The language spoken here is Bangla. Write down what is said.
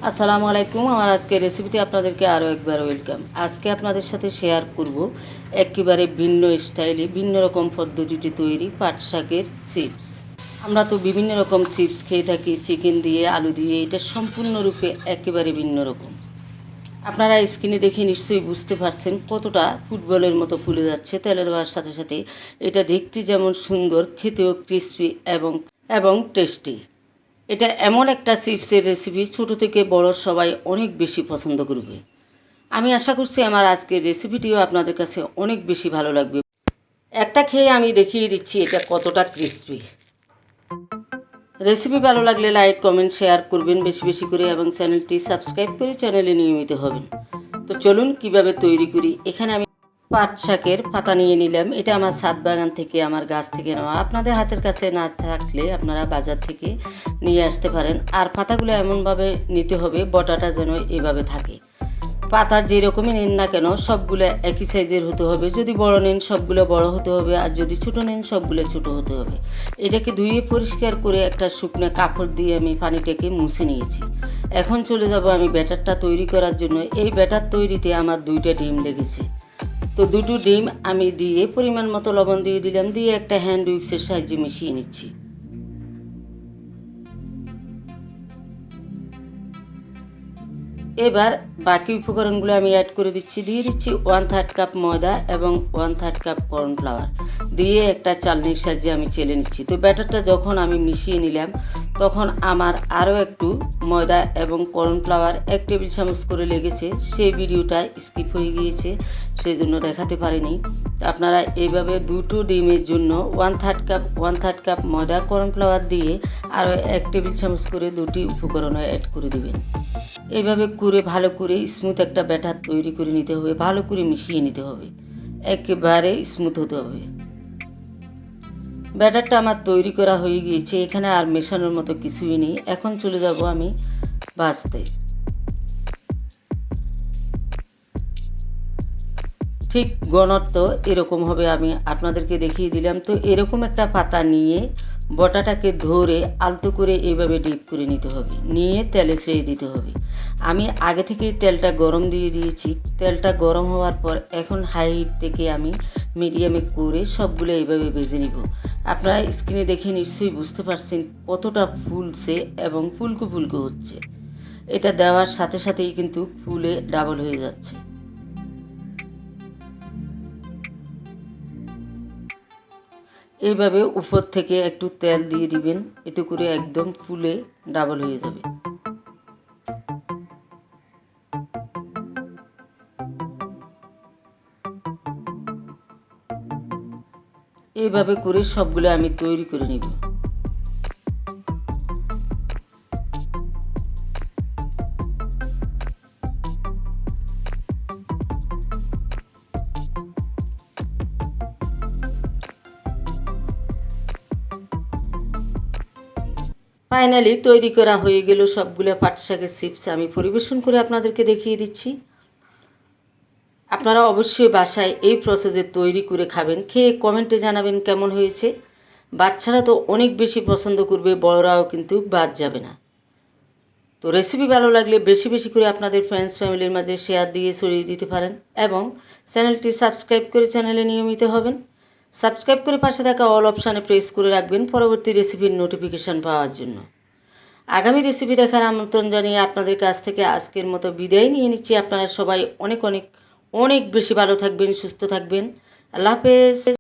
আসসালামু আলাইকুম। আমার আজকের রেসিপিতে আপনাদেরকে আরও একবার ওয়েলকাম। আজকে আপনাদের সাথে শেয়ার করব একেবারে ভিন্ন স্টাইলে ভিন্ন রকম পদ্ধতিতে তৈরি পাট শাকের চিপস। আমরা তো বিভিন্ন রকম চিপস খেয়ে থাকি, চিকেন দিয়ে, আলু দিয়ে। এটা সম্পূর্ণরূপে একেবারে ভিন্ন রকম। আপনারা স্ক্রিনে দেখে নিশ্চয়ই বুঝতে পারছেন কতটা ফুটবলের মতো ফুলে যাচ্ছে তেলে দেওয়ার সাথে সাথে। এটা দেখতে যেমন সুন্দর, খেতেও ক্রিস্পি এবং টেস্টি। এটা এমন একটা চিপসের রেসিপি, ছোটো থেকে বড় সবাই অনেক বেশি পছন্দ করবে। আমি আশা করছি আমার আজকের রেসিপিটিও আপনাদের কাছে অনেক বেশি ভালো লাগবে। একটা খেয়ে আমি দেখিয়ে দিচ্ছি এটা কতটা ক্রিস্পি। রেসিপি ভালো লাগলে লাইক, কমেন্ট, শেয়ার করবেন বেশি বেশি করে এবং চ্যানেলটি সাবস্ক্রাইব করে চ্যানেলে নিয়মিত হবেন। তো চলুন কিভাবে তৈরি করি। এখানে আমি পাট শাকের পাতা নিয়ে নিলাম। এটা আমার ছাদ বাগান থেকে, আমার গাছ থেকে নেওয়া। আপনাদের হাতের কাছে না থাকলে আপনারা বাজার থেকে নিয়ে আসতে পারেন। আর পাতাগুলো এমনভাবে নিতে হবে বটাটা যেন এভাবে থাকে। পাতা যেরকমই নিন না কেন সবগুলো একই সাইজের হতে হবে। যদি বড় নেন সবগুলো বড় হতে হবে, আর যদি ছোটো নেন সবগুলো ছোটো হতে হবে। এটাকে ধুয়ে পরিষ্কার করে একটা শুকনো কাপড় দিয়ে আমি পানিটাকে মুছে নিয়েছি। এখন চলে যাব আমি ব্যাটারটা তৈরি করার জন্য। এই ব্যাটার তৈরিতে আমার 2টা ডিম লেগেছে। তো 2টো ডিম আমি দিয়ে পরিমাণ মতো লবণ দিয়ে দিলাম, দিয়ে একটা হ্যান্ড উইক্সের সাহায্যে মিশিয়ে নিচ্ছি। এবার বাকি উপকরণগুলো আমি অ্যাড করে দিচ্ছি। দিয়ে দিচ্ছি 1/3 কাপ ময়দা এবং 1/3 কাপ কর্নফ্লাওয়ার দিয়ে একটা চালনির সাহায্যে আমি চেলে নিচ্ছি। তো ব্যাটারটা যখন আমি মিশিয়ে নিলাম তখন আমার আরও একটু ময়দা এবং কর্নফ্লাওয়ার 1 টেবিল চামচ করে লেগেছে। সেই ভিডিওটা স্কিপ হয়ে গিয়েছে, সেই জন্য দেখাতে পারিনি। আপনারা এইভাবে 2টো ডিমের জন্য 1/3 কাপ ময়দা, কর্নফ্লাওয়ার দিয়ে আরও 1 টেবিল চামচ করে 2টি উপকরণও অ্যাড করে দেবেন। এইভাবে করে ভালো করে স্মুথ একটা ব্যাটার তৈরি করে নিতে হবে, ভালো করে মিশিয়ে নিতে হবে, একেবারে স্মুথ হতে হবে। ব্যাটারটা আমার তৈরি করা হয়ে গিয়েছে, এখানে আর মেশানোর মতো কিছুই নেই। এখন চলে যাব আমি ভাজতে। ঠিক ঘনত্ব এরকম হবে, আমি আপনাদেরকে দেখিয়ে দিলাম। তো এরকম একটা পাতা নিয়ে বটাটাকে ধরে আলতো করে এইভাবে ডিপ করে নিতে হবে, নিয়ে তেলে ছেড়ে দিতে হবে। আমি আগে থেকেই তেলটা গরম দিয়ে দিয়েছি। তেলটা গরম হওয়ার পর এখন হাই হিট থেকে আমি মিডিয়ামে করে সবগুলো এইভাবে ভেজে নিব। আপনারা স্ক্রিনে দেখে নিশ্চয়ই বুঝতে পারছেন কতটা ফুলছে এবং ফুলকো ফুলকো হচ্ছে। এটা দেওয়ার সাথে সাথেই কিন্তু ফুলে ডাবল হয়ে যাচ্ছে। এইভাবে উপর থেকে একটু তেল দিয়ে দিবেন, এতে করে একদম ফুলে ডাবল হয়ে যাবে। এইভাবে করে সবগুলো আমি তৈরি করে নিব। ফাইনালি তৈরি করা হয়ে গেল সবগুলো পাট শাকের চিপস। আমি পরিবেশন করে আপনাদেরকে দেখিয়ে দিচ্ছি। আপনারা অবশ্যই বাসায় এই প্রসেসে তৈরি করে খাবেন, খেয়ে কমেন্টে জানাবেন কেমন হয়েছে। বাচ্চারা তো অনেক বেশি পছন্দ করবে, বড়রাও কিন্তু বাদ যাবে না। তো রেসিপি ভালো লাগলে বেশি বেশি করে আপনাদের ফ্রেন্ডস ফ্যামিলির মাঝে শেয়ার দিয়ে ছড়িয়ে দিতে পারেন এবং চ্যানেলটি সাবস্ক্রাইব করে চ্যানেলে নিয়মিত হবেন। সাবস্ক্রাইব করে পাশে থাকা অল অপশানে প্রেস করে রাখবেন পরবর্তী রেসিপির নোটিফিকেশান পাওয়ার জন্য। আগামী রেসিপি দেখার আমন্ত্রণ জানিয়ে আপনাদের কাছ থেকে আজকের মতো বিদায় নিয়ে নিচ্ছি। আপনারা সবাই অনেক অনেক অনেক বেশি ভালো থাকবেন, সুস্থ থাকবেন। আল্লাহ হাফেজ।